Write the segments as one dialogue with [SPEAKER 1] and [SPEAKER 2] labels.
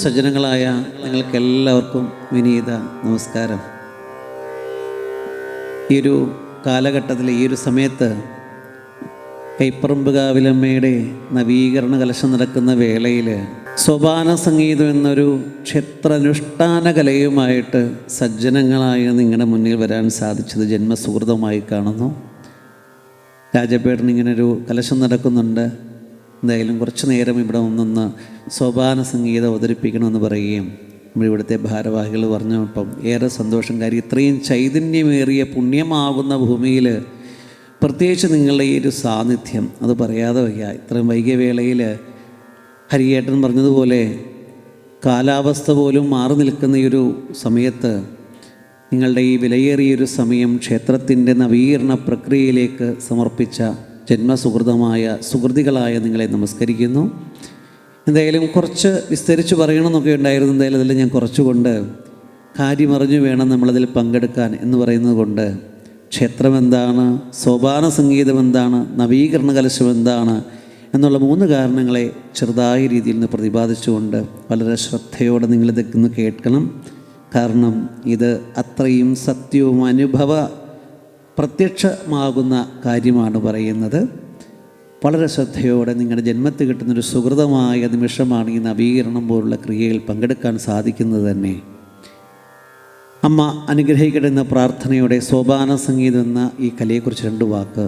[SPEAKER 1] സജ്ജനങ്ങളായ നിങ്ങൾക്കെല്ലാവർക്കും വിനീത നമസ്കാരം. ഈ ഒരു കാലഘട്ടത്തിൽ, ഈ ഒരു സമയത്ത് കൈപ്പറമ്പ് കാവിലമ്മയുടെ നവീകരണ കലശം നടക്കുന്ന വേളയിൽ സോപാന സംഗീതം എന്നൊരു ക്ഷേത്രാനുഷ്ഠാന കലയുമായിട്ട് സജ്ജനങ്ങളായ നിങ്ങളുടെ മുന്നിൽ വരാൻ സാധിച്ചത് ജന്മസുഹൃതമായി കാണുന്നു. രാജപേട്ടൻ ഇങ്ങനൊരു കലശം നടക്കുന്നുണ്ട്, എന്തായാലും കുറച്ച് നേരം ഇവിടെ ഒന്നൊന്ന് സോപാന സംഗീതം അവതരിപ്പിക്കണമെന്ന് പറയുകയും നമ്മളിവിടുത്തെ ഭാരവാഹികൾ പറഞ്ഞപ്പം ഏറെ സന്തോഷം. കാര്യം ഇത്രയും ചൈതന്യമേറിയ പുണ്യമാകുന്ന ഭൂമിയിൽ പ്രത്യേകിച്ച് നിങ്ങളുടെ ഈ ഒരു സാന്നിധ്യം അത് പറയാതെ വയ്യ. ഇത്രയും വൈകിയ വേളയിൽ ഹരിയേട്ടൻ പറഞ്ഞതുപോലെ കാലാവസ്ഥ പോലും മാറി നിൽക്കുന്ന ഈ ഒരു സമയത്ത് നിങ്ങളുടെ ഈ വിലയേറിയൊരു സമയം ക്ഷേത്രത്തിൻ്റെ നവീകരണ പ്രക്രിയയിലേക്ക് സമർപ്പിച്ച ജന്മസുഹൃതമായ സുഹൃതികളായ നിങ്ങളെ നമസ്കരിക്കുന്നു. എന്തായാലും കുറച്ച് വിസ്തരിച്ച് പറയണമെന്നൊക്കെ ഉണ്ടായിരുന്നു. എന്തായാലും അതിൽ ഞാൻ കുറച്ചുകൊണ്ട് കാര്യമറിഞ്ഞു വേണം നമ്മളതിൽ പങ്കെടുക്കാൻ എന്ന് പറയുന്നത് കൊണ്ട് ക്ഷേത്രം എന്താണ്, സോപാന സംഗീതം എന്താണ്, നവീകരണ കലശം എന്താണ് എന്നുള്ള 3 കാരണങ്ങളെ ചെറുതായ രീതിയിൽ നിന്ന് പ്രതിപാദിച്ചുകൊണ്ട് വളരെ ശ്രദ്ധയോടെ നിങ്ങളിതൊന്ന് കേൾക്കണം. കാരണം ഇത് അത്രയും സത്യവും അനുഭവ പ്രത്യക്ഷമാകുന്ന കാര്യമാണ് പറയുന്നത്. വളരെ ശ്രദ്ധയോടെ നിങ്ങളുടെ ജന്മത്തിൽ കിട്ടുന്നൊരു സുഹൃതമായ നിമിഷമാണ് ഈ നവീകരണം പോലുള്ള ക്രിയയിൽ പങ്കെടുക്കാൻ സാധിക്കുന്നത് തന്നെ. അമ്മ അനുഗ്രഹിക്കട്ടെ എന്ന പ്രാർത്ഥനയോടെ സോപാന സംഗീതം എന്ന ഈ കലയെക്കുറിച്ച് 2 വാക്ക്.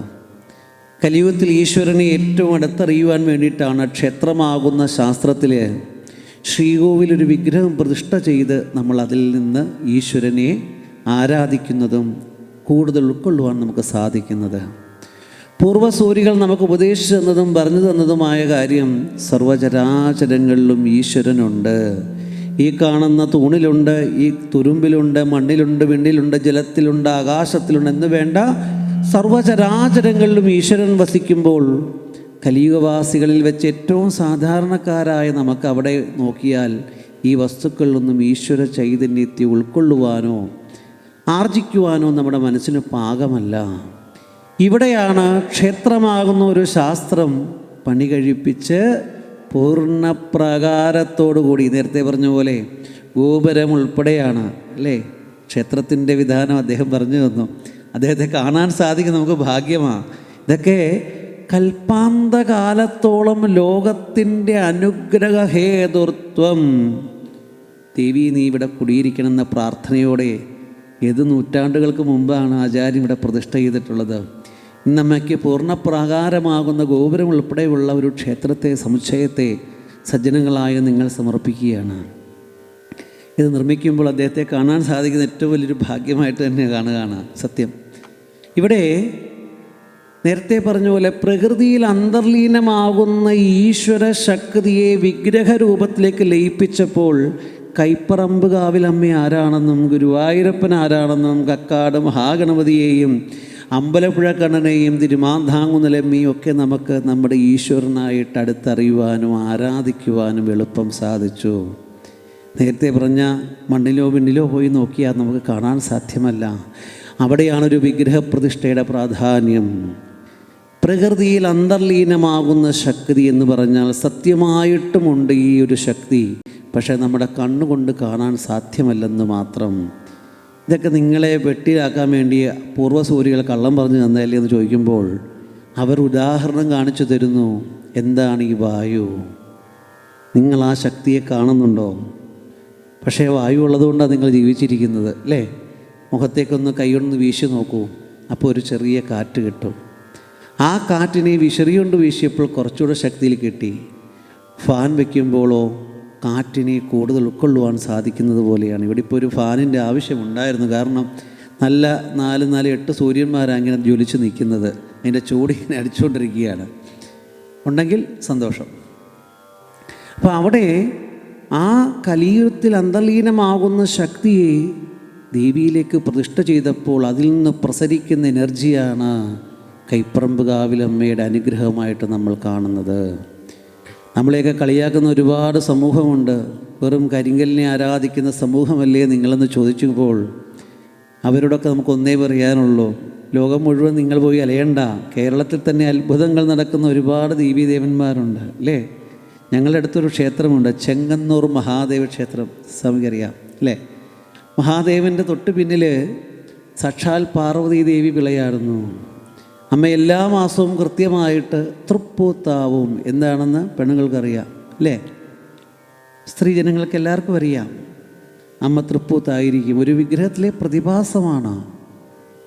[SPEAKER 1] കലിയുഗത്തിൽ ഈശ്വരനെ ഏറ്റവും അടുത്തറിയുവാൻ വേണ്ടിയിട്ടാണ് ക്ഷേത്രമാകുന്ന ശാസ്ത്രത്തിൽ ശ്രീകോവിലൊരു വിഗ്രഹം പ്രതിഷ്ഠ ചെയ്ത് നമ്മൾ അതിൽ നിന്ന് ഈശ്വരനെ ആരാധിക്കുന്നതും കൂടുതൽ ഉൾക്കൊള്ളുവാൻ നമുക്ക് സാധിക്കുന്നത്. പൂർവ്വസൂരികൾ നമുക്ക് ഉപദേശിച്ചു തന്നതും പറഞ്ഞു തന്നതുമായ കാര്യം സർവചരാചരങ്ങളിലും ഈശ്വരനുണ്ട്. ഈ കാണുന്ന തൂണിലുണ്ട്, ഈ തുരുമ്പിലുണ്ട്, മണ്ണിലുണ്ട്, വിണ്ണിലുണ്ട്, ജലത്തിലുണ്ട്, ആകാശത്തിലുണ്ട് എന്ന് വേണ്ട സർവചരാചരങ്ങളിലും ഈശ്വരൻ വസിക്കുമ്പോൾ കലിയുഗവാസികളിൽ വെച്ച് ഏറ്റവും സാധാരണക്കാരായ നമുക്ക് അവിടെ നോക്കിയാൽ ഈ വസ്തുക്കളിലൊന്നും ഈശ്വര ചൈതന്യത്തെ ഉൾക്കൊള്ളുവാനോ ആർജിക്കുവാനോ നമ്മുടെ മനസ്സിന് പാകമല്ല. ഇവിടെയാണ് ക്ഷേത്രമാകുന്ന ഒരു ശാസ്ത്രം പണി കഴിപ്പിച്ച് പൂർണ്ണപ്രകാരത്തോടുകൂടി, നേരത്തെ പറഞ്ഞ പോലെ ഗോപുരം ഉൾപ്പെടെയാണ് അല്ലേ ക്ഷേത്രത്തിൻ്റെ വിധാനം അദ്ദേഹം പറഞ്ഞു തന്നു. അദ്ദേഹത്തെ കാണാൻ സാധിക്കും, നമുക്ക് ഭാഗ്യമാണ്. ഇതൊക്കെ കൽപ്പാന്തകാലത്തോളം ലോകത്തിൻ്റെ അനുഗ്രഹഹേതുത്വം. ദേവി നീ ഇവിടെ കുടിയിരിക്കണമെന്ന പ്രാർത്ഥനയോടെ ഏത് നൂറ്റാണ്ടുകൾക്ക് മുമ്പാണ് ആചാര്യം ഇവിടെ പ്രതിഷ്ഠ ചെയ്തിട്ടുള്ളത്. ഇന്നമ്മയ്ക്ക് പൂർണ്ണപ്രകാരമാകുന്ന ഗോപുരം ഉൾപ്പെടെയുള്ള ഒരു ക്ഷേത്രത്തെ, സമുച്ചയത്തെ സജ്ജനങ്ങളായ നിങ്ങൾ സമർപ്പിക്കുകയാണ്. ഇത് നിർമ്മിക്കുമ്പോൾ അദ്ദേഹത്തെ കാണാൻ സാധിക്കുന്ന ഏറ്റവും വലിയൊരു ഭാഗ്യമായിട്ട് തന്നെ കാണുകയാണ് സത്യം. ഇവിടെ നേരത്തെ പറഞ്ഞ പോലെ പ്രകൃതിയിൽ അന്തർലീനമാകുന്ന ഈശ്വര ശക്തിയെ വിഗ്രഹരൂപത്തിലേക്ക് ലയിപ്പിച്ചപ്പോൾ കൈപ്പറമ്പ് കാവിലമ്മ ആരാണെന്നും ഗുരുവായൂരപ്പൻ ആരാണെന്നും കക്കാട് മഹാഗണപതിയെയും അമ്പലപ്പുഴ കണ്ണനെയും തിരുമാന്താങ്ങുനിലമ്മയും ഒക്കെ നമുക്ക് നമ്മുടെ ഈശ്വരനായിട്ട് അടുത്തറിയുവാനും ആരാധിക്കുവാനും എളുപ്പം സാധിച്ചു. നേരത്തെ പറഞ്ഞ മണ്ണിലോ വിണ്ണിലോ പോയി നോക്കിയാൽ നമുക്ക് കാണാൻ സാധ്യമല്ല. അവിടെയാണൊരു വിഗ്രഹപ്രതിഷ്ഠയുടെ പ്രാധാന്യം. പ്രകൃതിയിൽ അന്തർലീനമാകുന്ന ശക്തി എന്ന് പറഞ്ഞാൽ സത്യമായിട്ടുമുണ്ട് ഈ ഒരു ശക്തി. പക്ഷേ നമ്മുടെ കണ്ണുകൊണ്ട് കാണാൻ സാധ്യമല്ലെന്ന് മാത്രം. ഇതൊക്കെ നിങ്ങളെ വെട്ടിലാക്കാൻ വേണ്ടി പൂർവ്വസൂരികൾ കള്ളം പറഞ്ഞു തന്നതല്ലേ എന്ന് ചോദിക്കുമ്പോൾ അവർ ഉദാഹരണം കാണിച്ചു തരുന്നു. എന്താണ് ഈ വായു? നിങ്ങൾ ആ ശക്തിയെ കാണുന്നുണ്ടോ? പക്ഷേ വായു ഉള്ളതുകൊണ്ടാണ് നിങ്ങൾ ജീവിച്ചിരിക്കുന്നത് അല്ലേ? മുഖത്തേക്കൊന്ന് കൈകൊണ്ട് വീശി നോക്കൂ, അപ്പോൾ ഒരു ചെറിയ കാറ്റ് കിട്ടും. ആ കാറ്റിനെ വിശറികൊണ്ട് വീശിയപ്പോൾ കുറച്ചുകൂടെ ശക്തിയിൽ കിട്ടി. ഫാൻ വയ്ക്കുമ്പോഴോ കാറ്റിനെ കൂടുതൽ ഉൾക്കൊള്ളുവാൻ സാധിക്കുന്നത് പോലെയാണ്. ഇവിടെ ഇപ്പോൾ ഒരു ഫാനിൻ്റെ ആവശ്യമുണ്ടായിരുന്നു. കാരണം നല്ല 4-8 സൂര്യന്മാരങ്ങനെ ജ്വലിച്ച് നിൽക്കുന്നത്, അതിൻ്റെ ചൂടിങ്ങനെ അടിച്ചുകൊണ്ടിരിക്കുകയാണ്. ഉണ്ടെങ്കിൽ സന്തോഷം. അപ്പോൾ അവിടെ ആ കലിയുഗത്തിൽ അന്തർലീനമാകുന്ന ശക്തിയെ ദേവിയിലേക്ക് പ്രതിഷ്ഠ ചെയ്തപ്പോൾ അതിൽ നിന്ന് പ്രസരിക്കുന്ന എനർജിയാണ് കൈപ്പറമ്പ് കാവിലമ്മയുടെ അനുഗ്രഹമായിട്ട് നമ്മൾ കാണുന്നത്. നമ്മളെയൊക്കെ കളിയാക്കുന്ന ഒരുപാട് സമൂഹമുണ്ട്. വെറും കരിങ്കലിനെ ആരാധിക്കുന്ന സമൂഹമല്ലേ നിങ്ങളെന്ന് ചോദിച്ചപ്പോൾ അവരോടൊക്കെ നമുക്കൊന്നേ പറയാനുള്ളൂ, ലോകം മുഴുവൻ നിങ്ങൾ പോയി അലയണ്ട. കേരളത്തിൽ തന്നെ അത്ഭുതങ്ങൾ നടക്കുന്ന ഒരുപാട് ദേവീദേവന്മാരുണ്ട് അല്ലേ? ഞങ്ങളുടെ അടുത്തൊരു ക്ഷേത്രമുണ്ട്, ചെങ്ങന്നൂർ മഹാദേവ ക്ഷേത്രം, സ്വാമിക്കറിയാം അല്ലേ? മഹാദേവൻ്റെ തൊട്ട് പിന്നിൽ സാക്ഷാൽ പാർവതി ദേവി വിളയാടുന്നു. അമ്മ എല്ലാ മാസവും കൃത്യമായിട്ട് തൃപ്പൂത്താവും എന്താണെന്ന് പെണ്ണുങ്ങൾക്കറിയാം അല്ലേ? സ്ത്രീ ജനങ്ങൾക്ക് എല്ലാവർക്കും അറിയാം. അമ്മ തൃപ്പൂത്തായിരിക്കും. ഒരു വിഗ്രഹത്തിലെ പ്രതിഭാസമാണ്,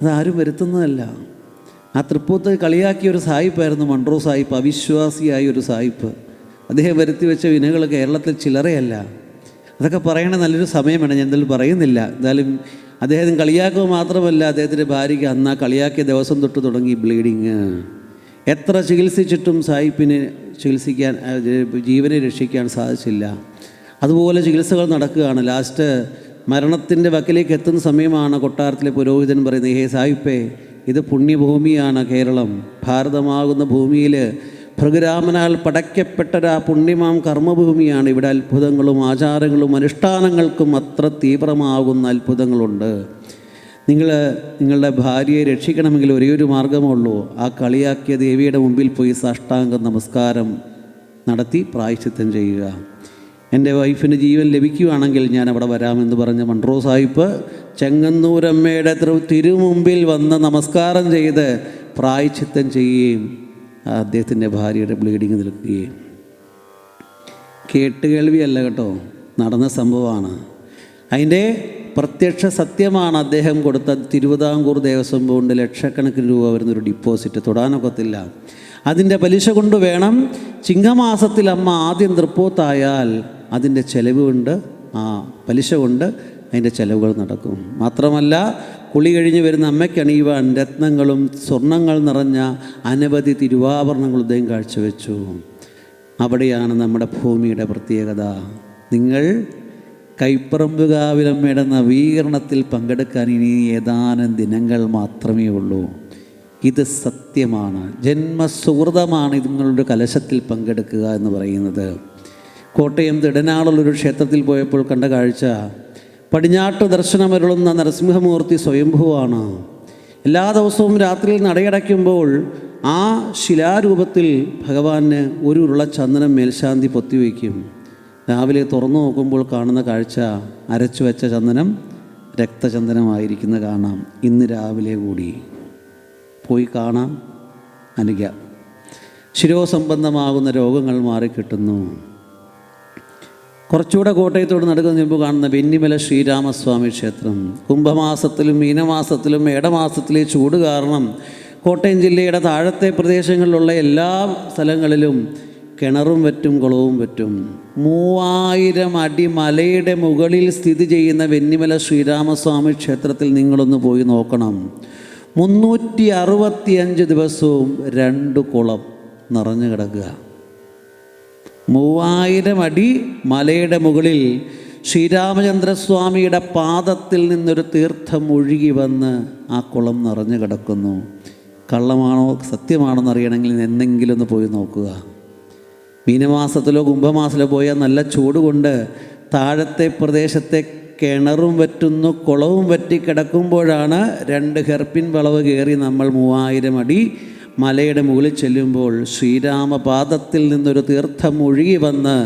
[SPEAKER 1] അതാരും വരുത്തുന്നതല്ല. ആ തൃപ്പൂത്ത് കളിയാക്കിയ ഒരു സായിപ്പായിരുന്നു മൺട്രോ സായിപ്പ്, അവിശ്വാസിയായ ഒരു സായിപ്പ്. അദ്ദേഹം വരുത്തി വെച്ച വിനകൾ കേരളത്തിൽ ചില്ലറയല്ല. അതൊക്കെ പറയണ നല്ലൊരു സമയമാണ്, ഞാൻ എന്തായാലും പറയുന്നില്ല. എന്തായാലും അദ്ദേഹം കളിയാക്കുക മാത്രമല്ല, അദ്ദേഹത്തിൻ്റെ ഭാര്യയ്ക്ക് അന്ന് ആ കളിയാക്കിയ ദിവസം തൊട്ട് തുടങ്ങി ബ്ലീഡിങ്. എത്ര ചികിത്സിച്ചിട്ടും സായിപ്പിനെ ചികിത്സിക്കാൻ, ജീവനെ രക്ഷിക്കാൻ സാധിച്ചില്ല. അതുപോലെ ചികിത്സകൾ നടക്കുകയാണ്. ലാസ്റ്റ് മരണത്തിൻ്റെ വക്കിലേക്ക് എത്തുന്ന സമയമാണ് കൊട്ടാരത്തിലെ പുരോഹിതൻ പറയുന്നത്, ഹേ സായിപ്പേ, ഇത് പുണ്യഭൂമിയാണ് കേരളം. ഭാരതമാകുന്ന ഭൂമിയിൽ ഭൃഗുരാമനാൽ പടയ്ക്കപ്പെട്ട പുണ്യമാം കർമ്മഭൂമിയാണ്. ഇവിടെ അത്ഭുതങ്ങളും ആചാരങ്ങളും അനുഷ്ഠാനങ്ങൾക്കും അത്ര തീവ്രമാകുന്ന അത്ഭുതങ്ങളുണ്ട്. നിങ്ങളുടെ ഭാര്യയെ രക്ഷിക്കണമെങ്കിൽ ഒരേ ഒരു മാർഗ്ഗമേ ഉള്ളൂ, ആ കളിയാക്കിയ ദേവിയുടെ മുമ്പിൽ പോയി സാഷ്ടാംഗ നമസ്കാരം നടത്തി പ്രായശ്ചിത്തം ചെയ്യുക. എൻ്റെ വൈഫിന് ജീവൻ ലഭിക്കുകയാണെങ്കിൽ ഞാൻ അവിടെ വരാമെന്ന് പറഞ്ഞ മൺട്രോ സാഹിബ് ചെങ്ങന്നൂരമ്മയുടെ തിരുമുമ്പിൽ വന്ന് നമസ്കാരം ചെയ്ത് പ്രായശ്ചിത്തം ചെയ്യുകയും അദ്ദേഹത്തിൻ്റെ ഭാര്യയുടെ ബ്ലീഡിങ് നിൽക്കുകയും. കേട്ടുകേൾവിയല്ല കേട്ടോ, നടന്ന സംഭവമാണ്. അതിൻ്റെ പ്രത്യക്ഷ സത്യമാണ്. അദ്ദേഹം കൊടുത്ത തിരുവിതാംകൂർ ദേവസ്വം ബോണ്ട് ലക്ഷക്കണക്കിന് രൂപ വരുന്നൊരു ഡിപ്പോസിറ്റ് തൊടാനൊക്കത്തില്ല. അതിൻ്റെ പലിശ കൊണ്ട് വേണം ചിങ്ങമാസത്തിൽ അമ്മ ആദ്യം തൃപ്പൂത്തായാൽ അതിൻ്റെ ചെലവുണ്ട്, ആ പലിശ കൊണ്ട് അതിൻ്റെ ചെലവുകൾ നടക്കും. മാത്രമല്ല കുളി കഴിഞ്ഞ് വരുന്ന അമ്മയ്ക്ക് അണിയുവാൻ രത്നങ്ങളും സ്വർണ്ണങ്ങൾ നിറഞ്ഞ അനവധി തിരുവാഭരണങ്ങൾ അദ്ദേഹം കാഴ്ചവെച്ചു. അവിടെയാണ് നമ്മുടെ ഭൂമിയുടെ പ്രത്യേകത. നിങ്ങൾ കൈപ്പറമ്പുകാവിലമ്മയുടെ നവീകരണത്തിൽ പങ്കെടുക്കാൻ ഇനി ഏതാനും ദിനങ്ങൾ മാത്രമേ ഉള്ളൂ. ഇത് സത്യമാണ്, ജന്മസുഹൃതമാണ് നിങ്ങളുടെ കലശത്തിൽ പങ്കെടുക്കുക എന്ന് പറയുന്നത്. കോട്ടയം തിടനാളുള്ളൊരു ക്ഷേത്രത്തിൽ പോയപ്പോൾ കണ്ട കാഴ്ച, പടിഞ്ഞാട്ട് ദർശനമരുളുന്ന നരസിംഹമൂർത്തി സ്വയംഭുവാണ്. എല്ലാ ദിവസവും രാത്രിയിൽ നടയടയ്ക്കുമ്പോൾ ആ ശിലാരൂപത്തിൽ ഭഗവാന് ഒരു ഉരുള ചന്ദനം മേൽശാന്തി പൊത്തിവയ്ക്കും. രാവിലെ തുറന്നു നോക്കുമ്പോൾ കാണുന്ന കാഴ്ച, അരച്ചു വെച്ച ചന്ദനം രക്തചന്ദനമായിരിക്കുന്ന കാണാം. ഇന്ന് രാവിലെ കൂടി പോയി കാണാം, അനുഗ്രഹം. ശിരോസംബന്ധമാകുന്ന രോഗങ്ങൾ മാറിക്കിട്ടുന്നു. കുറച്ചുകൂടെ കോട്ടയത്തോട് നടക്കുന്ന മുമ്പ് കാണുന്ന വെന്നിമല ശ്രീരാമസ്വാമി ക്ഷേത്രം. കുംഭമാസത്തിലും മീനമാസത്തിലും മേടമാസത്തിലെ ചൂട് കാരണം കോട്ടയം ജില്ലയുടെ താഴത്തെ പ്രദേശങ്ങളിലുള്ള എല്ലാ സ്ഥലങ്ങളിലും കിണറും വറ്റും കുളവും വറ്റും. 3000 അടി മലയുടെ മുകളിൽ സ്ഥിതി ചെയ്യുന്ന വെന്നിമല ശ്രീരാമസ്വാമി ക്ഷേത്രത്തിൽ നിങ്ങളൊന്ന് പോയി നോക്കണം. 365 ദിവസവും 2 കുളം നിറഞ്ഞു കിടക്കുക. 3000 അടി മലയുടെ മുകളിൽ ശ്രീരാമചന്ദ്രസ്വാമിയുടെ പാദത്തിൽ നിന്നൊരു തീർത്ഥം ഒഴുകി വന്ന് ആ കുളം നിറഞ്ഞു കിടക്കുന്നു. കള്ളമാണോ സത്യമാണോന്ന് അറിയണമെങ്കിൽ എന്തെങ്കിലും ഒന്ന് പോയി നോക്കുക. മീനമാസത്തിലോ കുംഭമാസത്തിലോ പോയാൽ നല്ല ചൂട് കൊണ്ട് താഴത്തെ പ്രദേശത്തെ കിണറും വറ്റുന്നു, കുളവും വറ്റി കിടക്കുമ്പോഴാണ് 2 ഹെർപ്പിൻ വളവ് കയറി നമ്മൾ 3000 അടി മലയുടെ മുകളിൽ ചെല്ലുമ്പോൾ ശ്രീരാമപാദത്തിൽ നിന്നൊരു തീർത്ഥം ഒഴുകി വന്ന്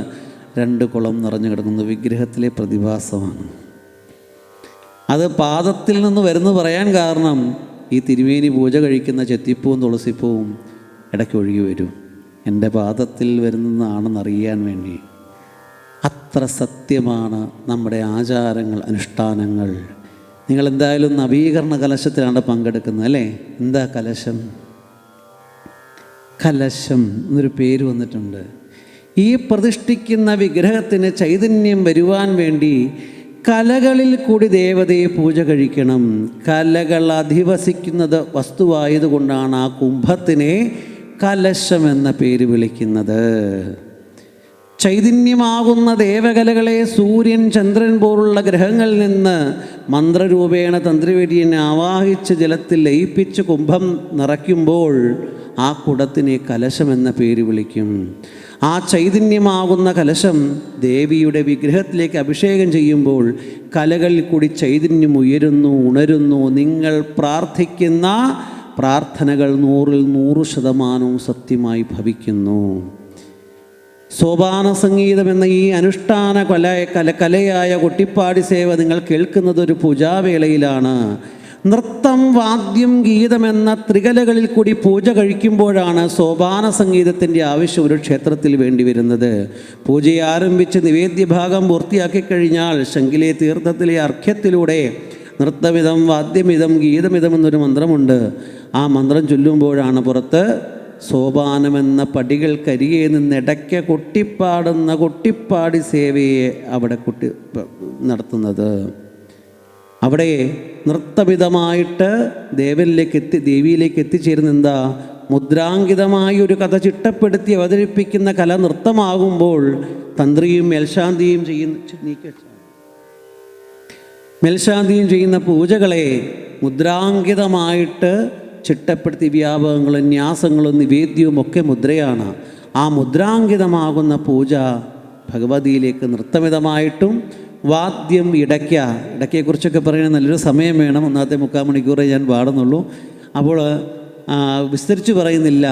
[SPEAKER 1] 2 കുളം നിറഞ്ഞു കിടക്കുന്നു. വിഗ്രഹത്തിലെ പ്രതിഭാസമാണ്. അത് പാദത്തിൽ നിന്ന് വരുന്നു പറയാൻ കാരണം ഈ തിരുമേനി പൂജ കഴിക്കുന്ന ചെത്തിപ്പൂവും തുളസിപ്പൂവും ഇടയ്ക്ക് ഒഴുകി വരും. എൻ്റെ പാദത്തിൽ വരുന്നതാണെന്നറിയാൻ വേണ്ടി. അത്ര സത്യമാണ് നമ്മുടെ ആചാരങ്ങൾ, അനുഷ്ഠാനങ്ങൾ. നിങ്ങളെന്തായാലും നവീകരണ കലശത്തിലാണ് പങ്കെടുക്കുന്നത് അല്ലേ? എന്താ കലശം? കലശം എന്നൊരു പേര് വന്നിട്ടുണ്ട്. ഈ പ്രതിഷ്ഠിക്കുന്ന വിഗ്രഹത്തിന് ചൈതന്യം വരുവാൻ വേണ്ടി കലകളിൽ കൂടി ദേവതയെ പൂജ കഴിക്കണം. കലകൾ അധിവസിക്കുന്നത് വസ്തുവായതുകൊണ്ടാണ് ആ കുംഭത്തിനെ കലശം എന്ന പേര് വിളിക്കുന്നത്. ചൈതന്യമാകുന്ന ദേവകലകളെ സൂര്യൻ, ചന്ദ്രൻ പോലുള്ള ഗ്രഹങ്ങളിൽ നിന്ന് മന്ത്രരൂപേണ തന്ത്രിവര്യനെ ആവാഹിച്ച് ജലത്തിൽ ലയിപ്പിച്ച് കുംഭം നിറയ്ക്കുമ്പോൾ ആ കുടത്തിനെ കലശം എന്ന പേര് വിളിക്കും. ആ ചൈതന്യമാകുന്ന കലശം ദേവിയുടെ വിഗ്രഹത്തിലേക്ക് അഭിഷേകം ചെയ്യുമ്പോൾ കലകളിൽ കൂടി ചൈതന്യം ഉയരുന്നു, ഉണരുന്നു. നിങ്ങൾ പ്രാർത്ഥിക്കുന്ന പ്രാർത്ഥനകൾ 100% സത്യമായി ഭവിക്കുന്നു. സോപാന സംഗീതം എന്ന ഈ അനുഷ്ഠാന കലയായ കൊട്ടിപ്പാടി സേവ നിങ്ങൾ കേൾക്കുന്നത് ഒരു പൂജാവേളയിലാണ്. നൃത്തം, വാദ്യം, ഗീതം എന്ന ത്രികലകളിൽ കൂടി പൂജ കഴിക്കുമ്പോഴാണ് സോപാന സംഗീതത്തിൻ്റെ ആവശ്യം ഒരു ക്ഷേത്രത്തിൽ വേണ്ടി വരുന്നത്. പൂജയെ ആരംഭിച്ച് നിവേദ്യഭാഗം പൂർത്തിയാക്കി കഴിഞ്ഞാൽ ശങ്കിലെ തീർത്ഥത്തിലെ അർഘ്യത്തിലൂടെ നൃത്തമിതം, വാദ്യമിതം, ഗീതമിതം എന്നൊരു മന്ത്രമുണ്ട്. ആ മന്ത്രം ചൊല്ലുമ്പോഴാണ് പുറത്ത് സോപാനമെന്ന പടികൾക്കരികെ നിന്നിടയ്ക്ക് കൊട്ടിപ്പാടുന്ന കൊട്ടിപ്പാടി സേവയെ അവിടെ നടത്തുന്നത്. അവിടെ നൃത്തവിധമായിട്ട് ദേവിയിലേക്ക് എത്തിച്ചേരുന്ന എന്താ? മുദ്രാങ്കിതമായി ഒരു കഥ ചിട്ടപ്പെടുത്തി അവതരിപ്പിക്കുന്ന കല നൃത്തമാകുമ്പോൾ തന്ത്രിയും മേൽശാന്തിയും ചെയ്യുന്ന പൂജകളെ മുദ്രാങ്കിതമായിട്ട് ചിട്ടപ്പെടുത്തി വ്യാപകങ്ങളും ന്യാസങ്ങളും നിവേദ്യവും ഒക്കെ മുദ്രയാണ്. ആ മുദ്രാങ്കിതമാകുന്ന പൂജ ഭഗവതിയിലേക്ക് നൃത്തമിതമായിട്ടും വാദ്യം, ഇടയ്ക്കയെക്കുറിച്ചൊക്കെ പറയുന്നത് നല്ലൊരു സമയം വേണം. ഒന്നാമത്തെ 3/4 മണിക്കൂറേ ഞാൻ പാടുന്നുള്ളൂ. അപ്പോൾ വിസ്തരിച്ച് പറയുന്നില്ല.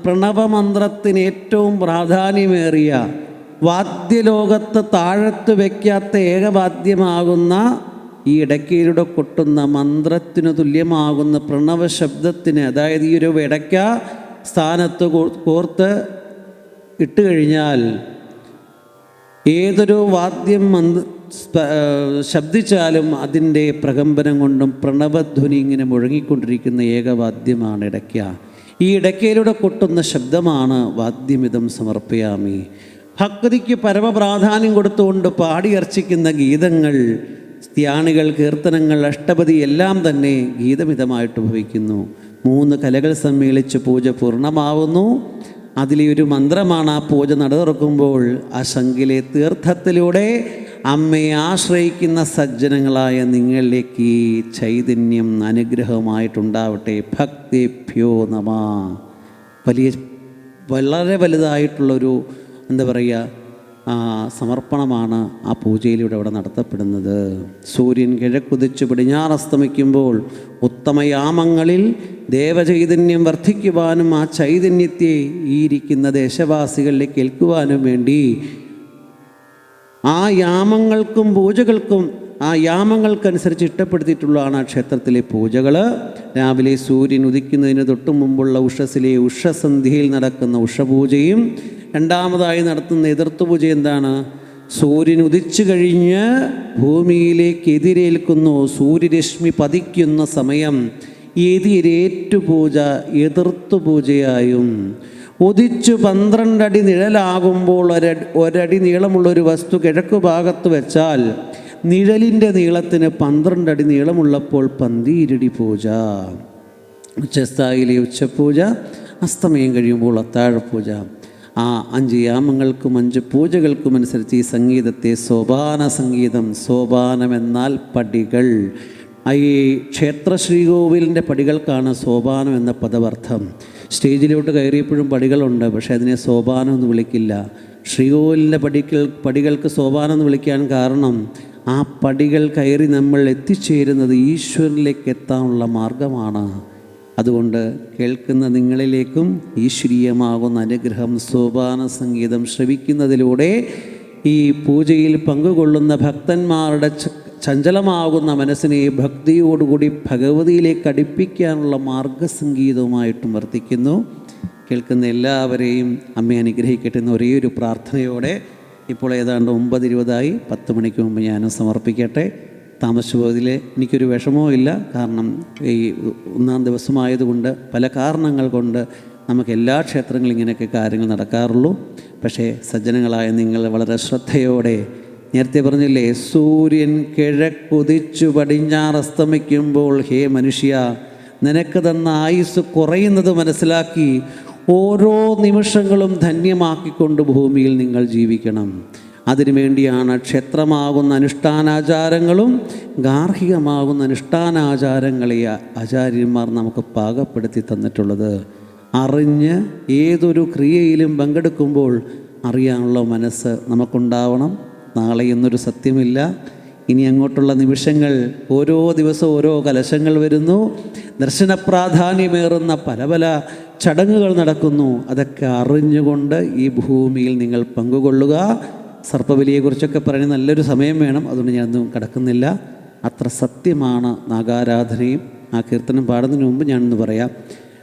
[SPEAKER 1] പ്രണവമന്ത്രത്തിന് ഏറ്റവും പ്രാധാന്യമേറിയ വാദ്യലോകത്ത് താഴത്ത് വയ്ക്കാത്ത ഏകവാദ്യമാകുന്ന ഈ ഇടയ്ക്കയിലൂടെ കൊട്ടുന്ന മന്ത്രത്തിന് തുല്യമാകുന്ന പ്രണവ ശബ്ദത്തിന്, അതായത് ഈ ഒരു ഇടയ്ക്ക സ്ഥാനത്ത് കോർത്ത് ഇട്ട് കഴിഞ്ഞാൽ ഏതൊരു വാദ്യം ശബ്ദിച്ചാലും അതിൻ്റെ പ്രകമ്പനം കൊണ്ടും പ്രണവധ്വനി ഇങ്ങനെ മുഴങ്ങിക്കൊണ്ടിരിക്കുന്ന ഏകവാദ്യമാണ് ഇടയ്ക്ക. ഈ ഇടയ്ക്കയിലൂടെ കൊട്ടുന്ന ശബ്ദമാണ് വാദ്യമിതം സമർപ്പയാമി. ഭക്തിക്ക് പരമപ്രാധാന്യം കൊടുത്തുകൊണ്ട് പാടിയർച്ചിക്കുന്ന ഗീതങ്ങൾ, ധ്യാനികൾ, കീർത്തനങ്ങൾ, അഷ്ടപതി എല്ലാം തന്നെ ഗീതമിതമായിട്ട് ഭവിക്കുന്നു. 3 കലകൾ സമ്മേളിച്ച് പൂജ പൂർണ്ണമാവുന്നു. അതിലെ ഒരു മന്ത്രമാണ് ആ പൂജ നടതുറക്കുമ്പോൾ ആ ശങ്കിലെ തീർത്ഥത്തിലൂടെ അമ്മയെ ആശ്രയിക്കുന്ന സജ്ജനങ്ങളായ നിങ്ങളിലേക്ക് ഈ ചൈതന്യം അനുഗ്രഹമായിട്ടുണ്ടാവട്ടെ. ഭക്തിഭ്യോ നമഃ. വളരെ വലുതായിട്ടുള്ളൊരു സമർപ്പണമാണ് ആ പൂജയിലൂടെ അവിടെ നടത്തപ്പെടുന്നത്. സൂര്യൻ കിഴക്കുതിച്ച് പടിഞ്ഞാറസ്തമിക്കുമ്പോൾ ഉത്തമയാമങ്ങളിൽ ദേവചൈതന്യം വർദ്ധിക്കുവാനും ആ ചൈതന്യത്തെ ഈ ഇരിക്കുന്ന ദേശവാസികളിലേക്ക് ഏൽക്കുവാനും വേണ്ടി ആ യാമങ്ങൾക്കും പൂജകൾക്കും ആ യാമങ്ങൾക്കനുസരിച്ച് ഇഷ്ടപ്പെടുത്തിയിട്ടുള്ളതാണ് ആ ക്ഷേത്രത്തിലെ പൂജകൾ. രാവിലെ സൂര്യൻ ഉദിക്കുന്നതിന് തൊട്ടു മുമ്പുള്ള ഉഷസ്സിലെ ഉഷസന്ധ്യയിൽ നടക്കുന്ന ഉഷപൂജയും, രണ്ടാമതായി നടത്തുന്ന എതിർത്തുപൂജ എന്താണ്? സൂര്യൻ ഉദിച്ചു കഴിഞ്ഞ് ഭൂമിയിലേക്ക് എതിരേൽക്കുന്നു, സൂര്യരശ്മി പതിക്കുന്ന സമയം എതിരേറ്റുപൂജ എതിർത്തുപൂജയായും, ഉദിച്ചു 12 അടി നിഴലാകുമ്പോൾ ഒരടി നീളമുള്ളൊരു വസ്തു കിഴക്കു ഭാഗത്ത് വെച്ചാൽ നിഴലിൻ്റെ നീളത്തിന് 12 അടി നീളമുള്ളപ്പോൾ 12 പൂജ. ഉച്ചസ്ഥായിലെ ഉച്ചപൂജ, അസ്തമയം കഴിയുമ്പോൾ അത്താഴപൂജ. ആ 5 യാമങ്ങൾക്കും 5 പൂജകൾക്കും അനുസരിച്ച് ഈ സംഗീതത്തെ സോപാന സംഗീതം, സോപാനം എന്നാൽ പടികൾ. ഈ ക്ഷേത്ര ശ്രീകോവിലിൻ്റെ പടികൾക്കാണ് സോപാനം എന്ന പദവർത്ഥം. സ്റ്റേജിലോട്ട് കയറിയപ്പോഴും പടികളുണ്ട്, പക്ഷേ അതിനെ സോപാനം എന്ന് വിളിക്കില്ല. ശ്രീകോവിലിൻ്റെ പടികൾക്ക് സോപാനം എന്ന് വിളിക്കാൻ കാരണം ആ പടികൾ കയറി നമ്മൾ എത്തിച്ചേരുന്നത് ഈശ്വരനിലേക്ക് എത്താനുള്ള മാർഗമാണ്. അതുകൊണ്ട് കേൾക്കുന്ന നിങ്ങളിലേക്കും ഈശ്വരീയമാകുന്ന അനുഗ്രഹം സോപാന സംഗീതം ശ്രവിക്കുന്നതിലൂടെ ഈ പൂജയിൽ പങ്കുകൊള്ളുന്ന ഭക്തന്മാരുടെ ചഞ്ചലമാകുന്ന മനസ്സിനെ ഭക്തിയോടുകൂടി ഭഗവതിയിലേക്ക് അടുപ്പിക്കാനുള്ള മാർഗസംഗീതവുമായിട്ടും വർത്തിക്കുന്നു. കേൾക്കുന്ന എല്ലാവരെയും അമ്മ അനുഗ്രഹിക്കട്ടെ എന്ന ഒരേ ഒരു പ്രാർത്ഥനയോടെ ഇപ്പോൾ ഏതാണ്ട് 9:20 10 മണിക്ക് മുമ്പ് ഞാൻ സമർപ്പിക്കട്ടെ. താമസിച്ചു പോയതിൽ എനിക്കൊരു വിഷമവും ഇല്ല. കാരണം ഈ 1-ാം ദിവസമായതുകൊണ്ട് പല കാരണങ്ങൾ കൊണ്ട് നമുക്ക് എല്ലാ ക്ഷേത്രങ്ങളും ഇങ്ങനെയൊക്കെ കാര്യങ്ങൾ നടക്കാറുള്ളൂ. പക്ഷേ സജ്ജനങ്ങളായ നിങ്ങൾ വളരെ ശ്രദ്ധയോടെ, നേരത്തെ പറഞ്ഞില്ലേ, സൂര്യൻ കിഴക്കുതിച്ചു പടിഞ്ഞാറസ്തമിക്കുമ്പോൾ ഹേ മനുഷ്യ, നിനക്ക് തന്ന ആയുസ് കുറയുന്നത് മനസ്സിലാക്കി ഓരോ നിമിഷങ്ങളും ധന്യമാക്കിക്കൊണ്ട് ഭൂമിയിൽ നിങ്ങൾ ജീവിക്കണം. അതിനുവേണ്ടിയാണ് ക്ഷേത്രമാകുന്ന അനുഷ്ഠാനാചാരങ്ങളും ഗാർഹികമാകുന്ന അനുഷ്ഠാനാചാരങ്ങളെ ആചാര്യന്മാർ നമുക്ക് പാകപ്പെടുത്തി തന്നിട്ടുള്ളത്. അറിഞ്ഞ് ഏതൊരു ക്രിയയിലും പങ്കെടുക്കുമ്പോൾ അറിയാനുള്ള മനസ്സ് നമുക്കുണ്ടാവണം. നാളെ എന്നൊരു സത്യമില്ല. ഇനി അങ്ങോട്ടുള്ള നിമിഷങ്ങൾ ഓരോ ദിവസവും ഓരോ കലശങ്ങൾ വരുന്നു. ദർശന പ്രാധാന്യമേറുന്ന പല പല ചടങ്ങുകൾ നടക്കുന്നു. അതൊക്കെ അറിഞ്ഞുകൊണ്ട് ഈ ഭൂമിയിൽ നിങ്ങൾ പങ്കുകൊള്ളുക. സർപ്പബലിയെക്കുറിച്ചൊക്കെ പറഞ്ഞ് നല്ലൊരു സമയം വേണം, അതുകൊണ്ട് ഞാനൊന്നും കടക്കുന്നില്ല. അത്ര സത്യമാണ് നാഗാരാധനയും. ആ കീർത്തനം പാടുന്നതിന് മുമ്പ് ഞാനൊന്ന് പറയാം.